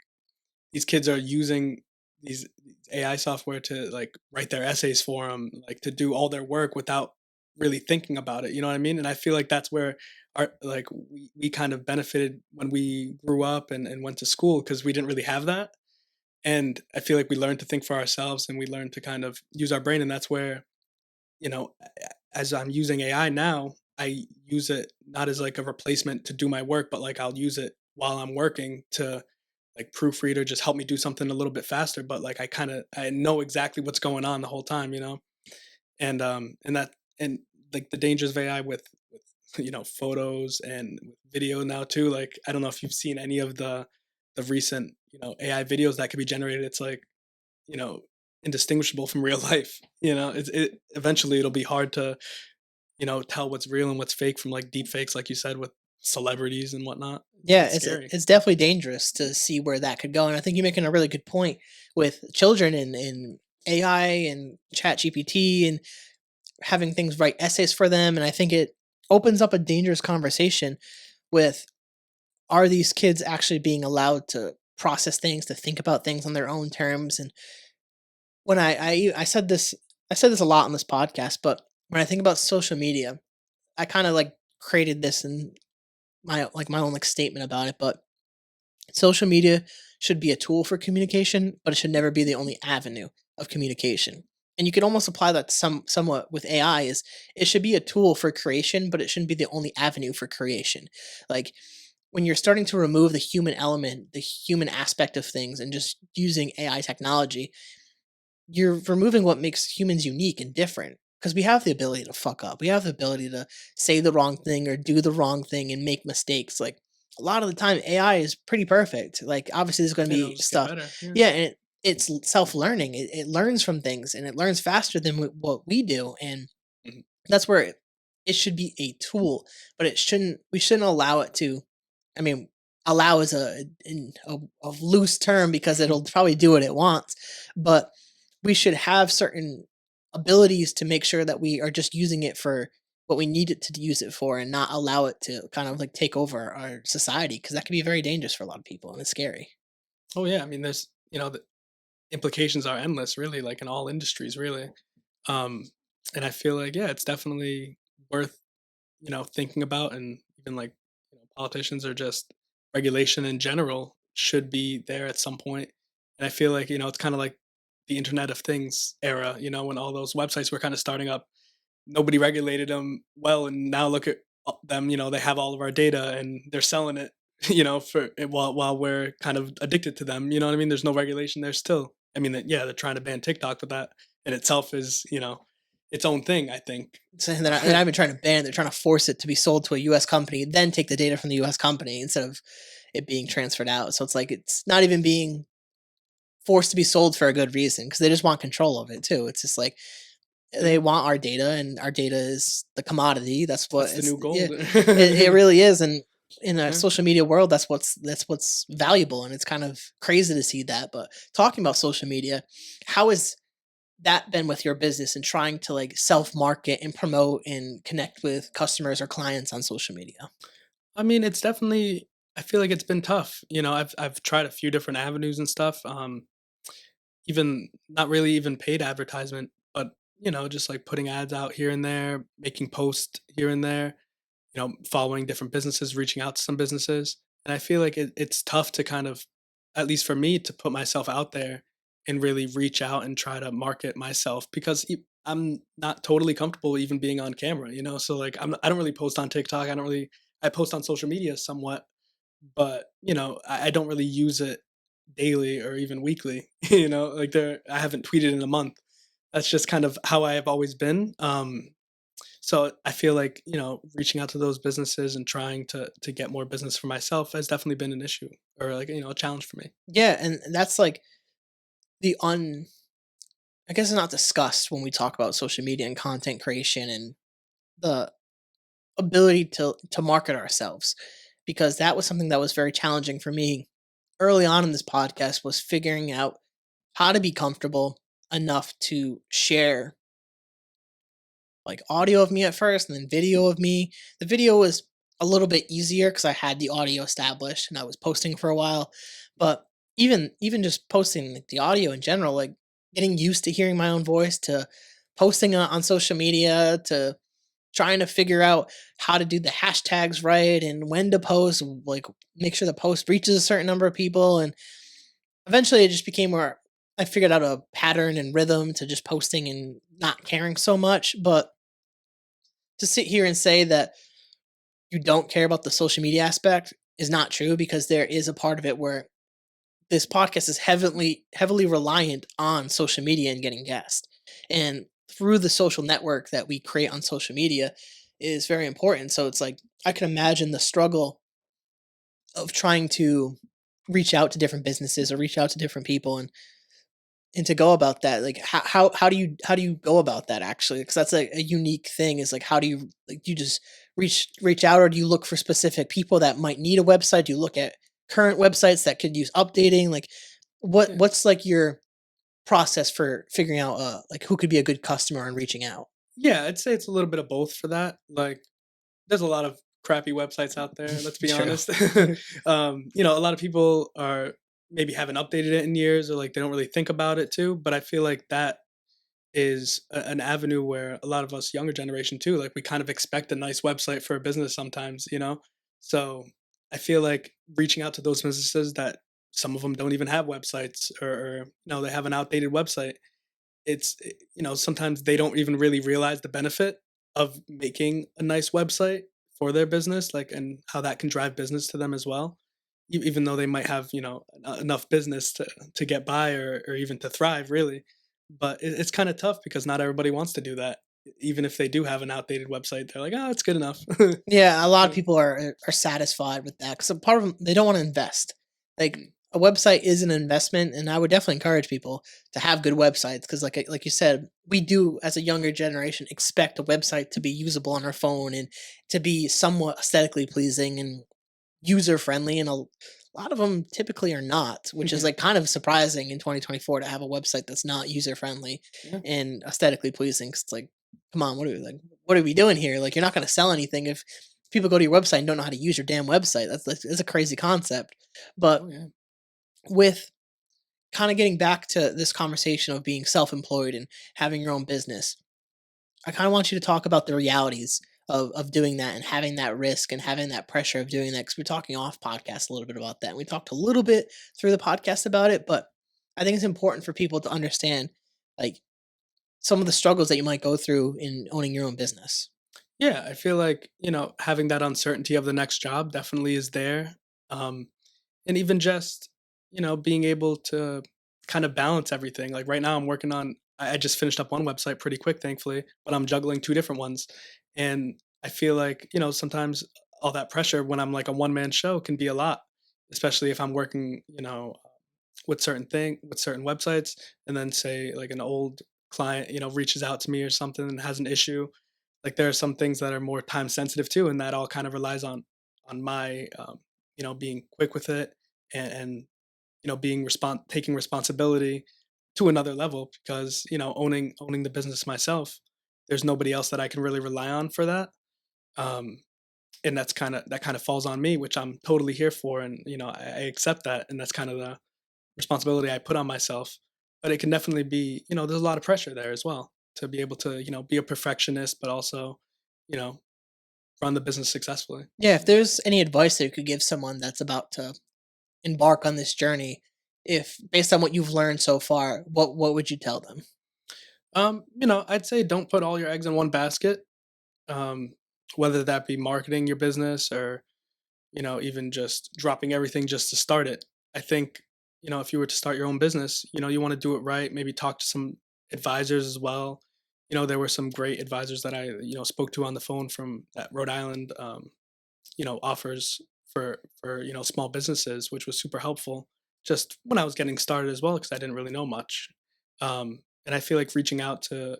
these kids are using these AI software to like write their essays for them, like to do all their work without really thinking about it. You know what I mean? And I feel like that's where we kind of benefited when we grew up and went to school, because we didn't really have that. And I feel like we learned to think for ourselves and we learned to kind of use our brain. And that's where, as I'm using AI now, I use it not as like a replacement to do my work, but like I'll use it while I'm working to like proofread or just help me do something a little bit faster. But like I know exactly what's going on the whole time. And that and like the dangers of AI with photos and video now too. Like, I don't know if you've seen any of the recent, AI videos that could be generated. It's like, you know, indistinguishable from real life. It eventually it'll be hard to, tell what's real and what's fake from like deep fakes, like you said, with celebrities and whatnot. Yeah, It's scary. it's definitely dangerous to see where that could go, and I think you're making a really good point with children and AI and Chat GPT and having things write essays for them, and I think it opens up a dangerous conversation with, are these kids actually being allowed to process things, to think about things on their own terms? And when I said this a lot on this podcast, but when I think about social media, I kind of like created this in my own like statement about it, but social media should be a tool for communication, but it should never be the only avenue of communication. And you could almost apply that somewhat with AI, is it should be a tool for creation, but it shouldn't be the only avenue for creation. Like, when you're starting to remove the human element, the human aspect of things, and just using AI technology, you're removing what makes humans unique and different, because we have the ability to fuck up. We have the ability to say the wrong thing or do the wrong thing and make mistakes. Like, a lot of the time AI is pretty perfect. Like, obviously there's going to It'll be just get stuff. better. Yeah. Yeah, and it's self-learning. It learns from things, and it learns faster than what we do, and Mhm. that's where it should be a tool, but we shouldn't allow it to, I mean, allow is a loose term because it'll probably do what it wants, but we should have certain abilities to make sure that we are just using it for what we need it to use it for, and not allow it to kind of like take over our society, because that can be very dangerous for a lot of people and it's scary. Oh yeah, I mean, there's the implications are endless, really, like in all industries, really. Um, and I feel like, yeah, it's definitely worth thinking about, and even like politicians or just regulation in general should be there at some point. And I feel like it's kind of like the Internet of Things era, when all those websites were kind of starting up. Nobody regulated them well, and now look at them. They have all of our data and they're selling it. For while we're kind of addicted to them. You know what I mean? There's no regulation there still. I mean, yeah, they're trying to ban TikTok, but that in itself is its own thing, I think. So they're not even trying to ban it, they're trying to force it to be sold to a US company, then take the data from the US company instead of it being transferred out. So it's like it's not even being forced to be sold for a good reason, because they just want control of it too. It's just like they Yeah, want our data, and our data is the commodity. That's what it's the it's, new yeah, gold. it really is. And in a Yeah. social media world, that's what's valuable, and it's kind of crazy to see that. But talking about social media, how has that been with your business and trying to like self market and promote and connect with customers or clients on social media? I mean, it's definitely. I feel like it's been tough. I've tried a few different avenues and stuff. Even not really even paid advertisement, but just like putting ads out here and there, making posts here and there. Following different businesses, reaching out to some businesses, and I feel like it's tough to kind of, at least for me, to put myself out there and really reach out and try to market myself, because I'm not totally comfortable even being on camera. So like I don't really post on TikTok. I post on social media somewhat, but I don't really use it daily or even weekly. Like I haven't tweeted in a month. That's just kind of how I have always been. So I feel like reaching out to those businesses and trying to get more business for myself has definitely been an issue, or like a challenge for me. Yeah, and that's like the I guess it's not discussed when we talk about social media and content creation and the ability to market ourselves, because that was something that was very challenging for me early on in this podcast, was figuring out how to be comfortable enough to share like audio of me at first and then video of me. The video was a little bit easier because I had the audio established and I was posting for a while. But even just posting like the audio in general, like getting used to hearing my own voice, to posting on social media, to trying to figure out how to do the hashtags right and when to post, like make sure the post reaches a certain number of people. And eventually it just became where I figured out a pattern and rhythm to just posting and not caring so much. But to sit here and say that you don't care about the social media aspect is not true, because there is a part of it where this podcast is heavily reliant on social media and getting guests. And through the social network that we create on social media, is very important. So it's like I can imagine the struggle of trying to reach out to different businesses or reach out to different people and to go about that. Like how do you go about that actually? Because that's a unique thing. Is like how do you like do you just reach out, or do you look for specific people that might need a website? Do you look at current websites that could use updating? Like Yeah. what's like your process for figuring out like who could be a good customer and reaching out? Yeah, I'd say it's a little bit of both for that. Like, there's a lot of crappy websites out there, let's be True. honest. A lot of people are maybe haven't updated it in years, or like they don't really think about it too. But I feel like that is an avenue where a lot of us younger generation too, like we kind of expect a nice website for a business sometimes. So I feel like reaching out to those businesses that some of them don't even have websites, or they have an outdated website. Sometimes they don't even really realize the benefit of making a nice website for their business, like, and how that can drive business to them as well. Even though they might have enough business to get by, or even to thrive really. But it's kind of tough because not everybody wants to do that. Even if they do have an outdated website, they're like, oh, it's good enough. Yeah, a lot of So, people are satisfied with that because part of them they don't want to invest. Like mm, a website is an investment, and I would definitely encourage people to have good websites because, like you said, we do as a younger generation expect a website to be usable on our phone and to be somewhat aesthetically pleasing and user friendly, and a lot of them typically are not, which is yeah, like kind of surprising in 2024 to have a website that's not user friendly yeah, and aesthetically pleasing. 'Cause it's like, come on, what are we doing here? Like, you're not going to sell anything if people go to your website and don't know how to use your damn website. That's a crazy concept. But oh yeah, with kind of getting back to this conversation of being self-employed and having your own business, I kind of want you to talk about the realities of doing that and having that risk and having that pressure of doing that because we're talking off podcast a little bit about that. And we talked a little bit through the podcast about it, but I think it's important for people to understand like some of the struggles that you might go through in owning your own business. yeah. I feel like having that uncertainty of the next job definitely is there. Um, and even just being able to kind of balance everything. Like right now I'm working on, I just finished up one website pretty quick, thankfully, but I'm juggling two different ones. And I feel like sometimes all that pressure when I'm like a one-man show can be a lot, especially if I'm working with certain websites, and then say like an old client reaches out to me or something and has an issue. Like there are some things that are more time sensitive too, and that all kind of relies on my being quick with it, and being taking responsibility to another level, because owning the business myself, there's nobody else that I can really rely on for that. um and that kind of falls on me, which I'm totally here for, and I accept that, and that's kind of the responsibility I put on myself. But it can definitely be, there's a lot of pressure there as well, to be able to be a perfectionist, but also you know run the business successfully. Yeah, if there's any advice that you could give someone that's about to embark on this journey, if based on what you've learned so far, what would you tell them? I'd say don't put all your eggs in one basket. um, Whether that be marketing your business, or even just dropping everything just to start it. I think if you were to start your own business, you want to do it right. Maybe talk to some advisors as well. There were some great advisors that I spoke to on the phone from that Rhode Island offers for small businesses, which was super helpful just when I was getting started as well, because I didn't really know much. And I feel like reaching out to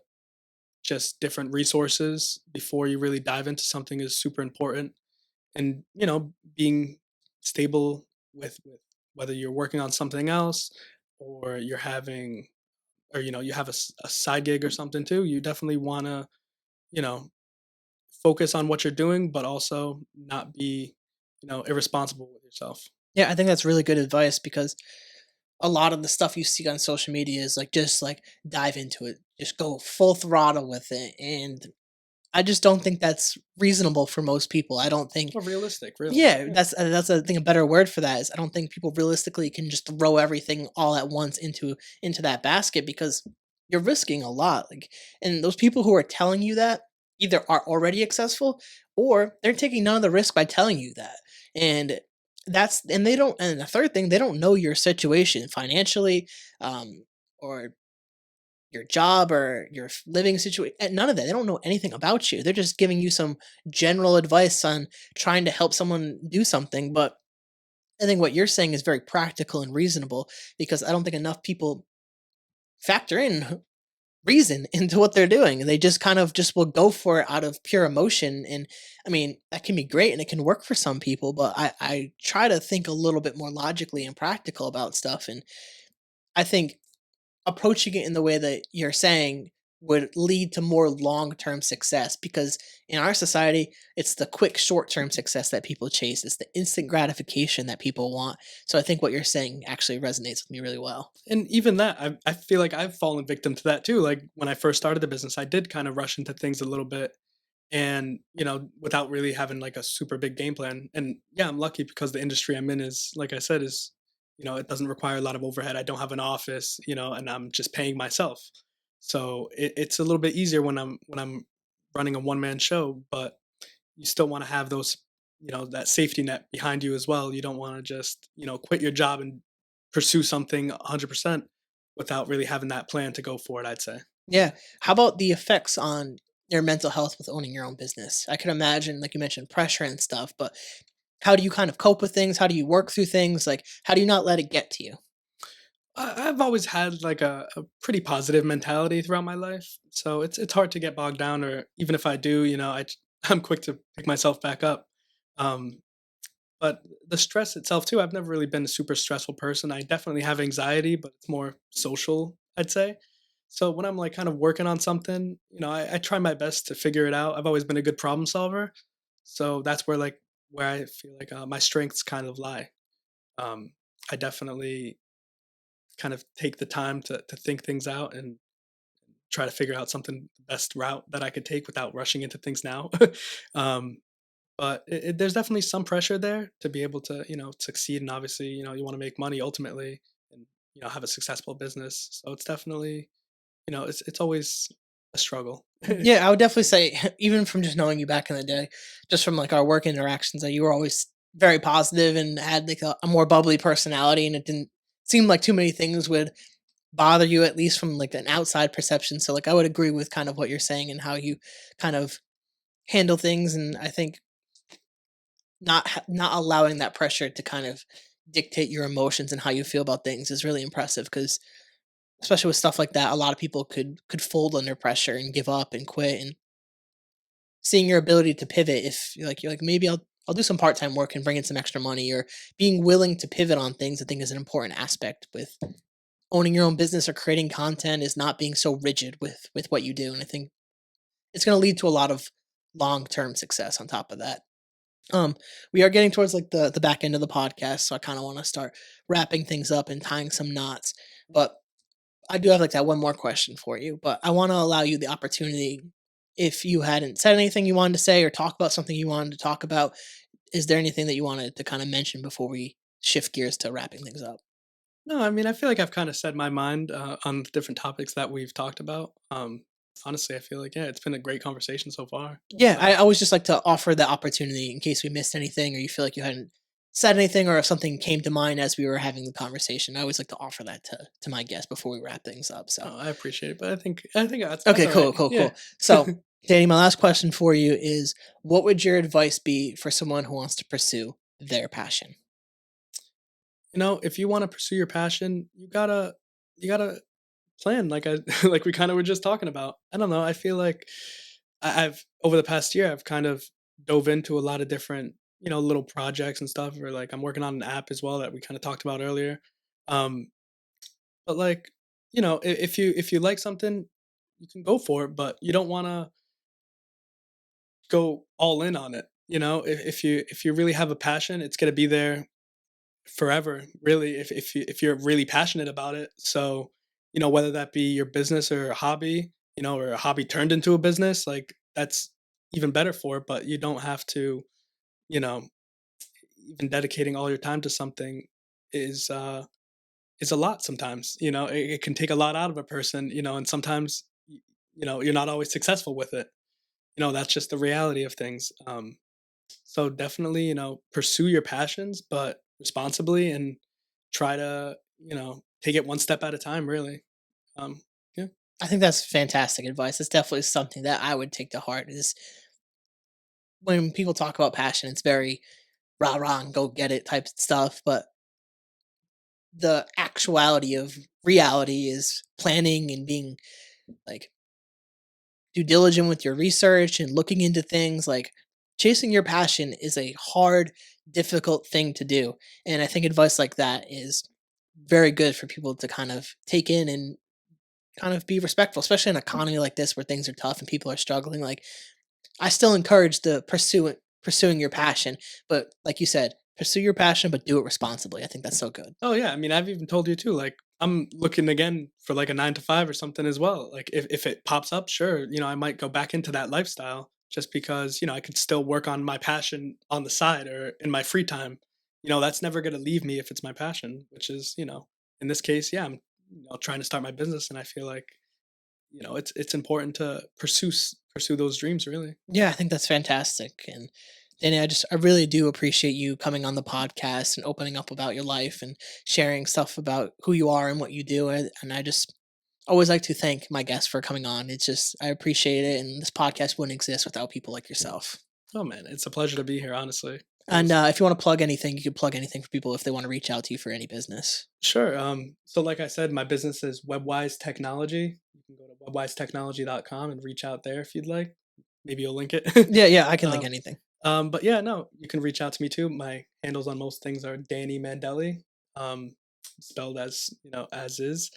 just different resources before you really dive into something is super important. And being stable with whether you're working on something else, or you're having, or you have a side gig or something too, you definitely want to you know focus on what you're doing, but also not be irresponsible with yourself. Yeah, I think that's really good advice because a lot of the stuff you see on social media is like just like dive into it, just go full throttle with it, and I just don't think that's reasonable for most people. I don't think. Or realistic, really. Yeah, Yeah. that's I think a better word for that is I don't think people realistically can just throw everything all at once into that basket because you're risking a lot. Like, and those people who are telling you that either are already successful or they're taking none of the risk by telling you that. And and they don't. And the third thing, they don't know your situation financially, or your job or your living situation. None of that. They don't know anything about you. They're just giving you some general advice on trying to help someone do something. But I think what you're saying is very practical and reasonable because I don't think enough people factor in reason into what they're doing. And they just kind of just will go for it out of pure emotion. And I mean, that can be great and it can work for some people, but I try to think a little bit more logically and practical about stuff. And I think approaching it in the way that you're saying would lead to more long-term success because in our society it's the quick short-term success that people chase, it's the instant gratification that people want. So I think what you're saying actually resonates with me really well. And even that, I feel like I've fallen victim to that too. Like when I first started the business, I did kind of rush into things a little bit, and without really having like a super big game plan. And yeah, I'm lucky because the industry I'm in is, like I said, is it doesn't require a lot of overhead. I don't have an office, and I'm just paying myself. So it's a little bit easier when I'm running a one man show. But you still want to have those, that safety net behind you as well. You don't want to just quit your job and pursue something 100% without really having that plan to go for it, I'd say. Yeah. How about the effects on your mental health with owning your own business? I can imagine, like you mentioned, pressure and stuff, but how do you kind of cope with things? How do you work through things? Like, how do you not let it get to you? I've always had like a pretty positive mentality throughout my life, so it's hard to get bogged down. Or even if I do, I'm quick to pick myself back up. Um, but the stress itself too, I've never really been a super stressful person. I definitely have anxiety, but it's more social, I'd say. So when I'm like kind of working on something, I try my best to figure it out. I've always been a good problem solver, so that's where I feel like my strengths kind of lie. Um, I definitely kind of take the time to think things out and try to figure out something the best route that I could take without rushing into things now. um, but there's definitely some pressure there to be able to succeed, and obviously you want to make money ultimately, and have a successful business. So it's definitely it's always a struggle. Yeah, I would definitely say, even from just knowing you back in the day, just from like our work interactions, that you were always very positive and had like a more bubbly personality, and it didn't seem like too many things would bother you, at least from like an outside perception. So, like, I would agree with kind of what you're saying and how you kind of handle things, and I think not allowing that pressure to kind of dictate your emotions and how you feel about things is really impressive because especially with stuff like that, a lot of people could fold under pressure and give up and quit. And seeing your ability to pivot, if you're like maybe I'll do some part-time work and bring in some extra money, or being willing to pivot on things, I think is an important aspect with owning your own business or creating content, is not being so rigid with what you do. And I think it's going to lead to a lot of long-term success on top of that. um we are getting towards like the back end of the podcast, so I kind of want to start wrapping things up and tying some knots. But I do have like that one more question for you, but I want to allow you the opportunity. If you hadn't said anything you wanted to say or talk about something you wanted to talk about, is there anything that you wanted to kind of mention before we shift gears to wrapping things up? No, I mean, I feel like I've kind of said my mind on the different topics that we've talked about. Honestly, I feel like yeah, it's been a great conversation so far. Yeah, So I always just like to offer the opportunity in case we missed anything or you feel like you hadn't said anything, or if something came to mind as we were having the conversation. I always like to offer that to my guests before we wrap things up. So I appreciate it, but I think that's okay, all right. cool, cool, Yeah. cool. So, Danny, my last question for you is, what would your advice be for someone who wants to pursue their passion? If you want to pursue your passion, you gotta plan, like I like we kind of were just talking about. I don't know. I feel like I've over the past year, I've kind of dove into a lot of different little projects and stuff. Or like I'm working on an app as well that we kind of talked about earlier. Um, but like if you like something, you can go for it, but you don't want to go all in on it. If you really have a passion, it's gonna be there forever, really, if you're really passionate about it. So whether that be your business or a hobby, or a hobby turned into a business, like that's even better for it. But you don't have to, you know even dedicating all your time to something is is a lot. Sometimes it can take a lot out of a person, and sometimes you're not always successful with it. That's just the reality of things. So definitely, pursue your passions, but responsibly, and try to, take it one step at a time, really. Um, yeah. I think that's fantastic advice. It's definitely something that I would take to heart. Is when people talk about passion, it's very rah rah and go get it type stuff, but the actuality of reality is planning and being like due diligent with your research and looking into things. Like chasing your passion is a hard, difficult thing to do. And I think advice like that is very good for people to kind of take in and kind of be respectful, especially in an economy like this where things are tough and people are struggling. Like I still encourage the pursuing your passion, but like you said, pursue your passion, but do it responsibly. I think that's so good. Oh yeah, I mean, I've even told you too. Like, I'm looking again for like a 9 to 5 or something as well. Like, if it pops up, sure, I might go back into that lifestyle just because I could still work on my passion on the side or in my free time. That's never gonna leave me if it's my passion, which is in this case, yeah, I'm trying to start my business, and I feel like it's important to pursue those dreams really. Yeah, I think that's fantastic. And Danny, I really do appreciate you coming on the podcast and opening up about your life and sharing stuff about who you are and what you do. And I just always like to thank my guests for coming on. It's just I appreciate it, and this podcast wouldn't exist without people like yourself. Oh man, it's a pleasure to be here. Honestly, it And was. if you want to plug anything, you can plug anything for people if they want to reach out to you for any business. Sure. So like I said, my business is Webwise Technology. You can go to webwisetechnology.com and reach out there if you'd like. Maybe you'll link it. Yeah, yeah, I can link um, anything. but yeah, no, you can reach out to me too. My handles on most things are Danny Mandelli, um, spelled as is.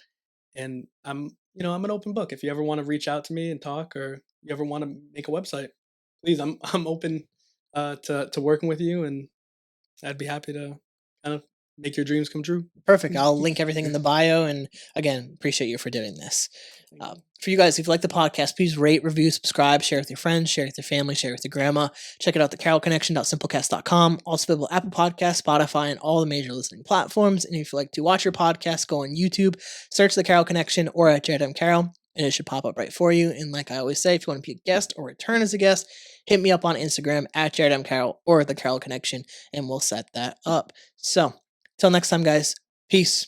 And I'm an open book. If you ever want to reach out to me and talk, or you ever want to make a website, please, I'm open to working with you, and I'd be happy to kind of make your dreams come true. Perfect. I'll link everything in the bio. And again, appreciate you for doing this. For you guys, if you like the podcast, please rate, review, subscribe, share with your friends, share with your family, share with your grandma. Check it out, thecarolconnection.simplecast.com. Also available Apple Podcasts, Spotify, and all the major listening platforms. And if you like to watch your podcast, go on YouTube, search The Carroll Connection or at Jared M. Carroll, and it should pop up right for you. And like I always say, if you want to be a guest or return as a guest, hit me up on Instagram at Jared M. Carroll or The Carroll Connection, and we'll set that up. So, till next time, guys, peace.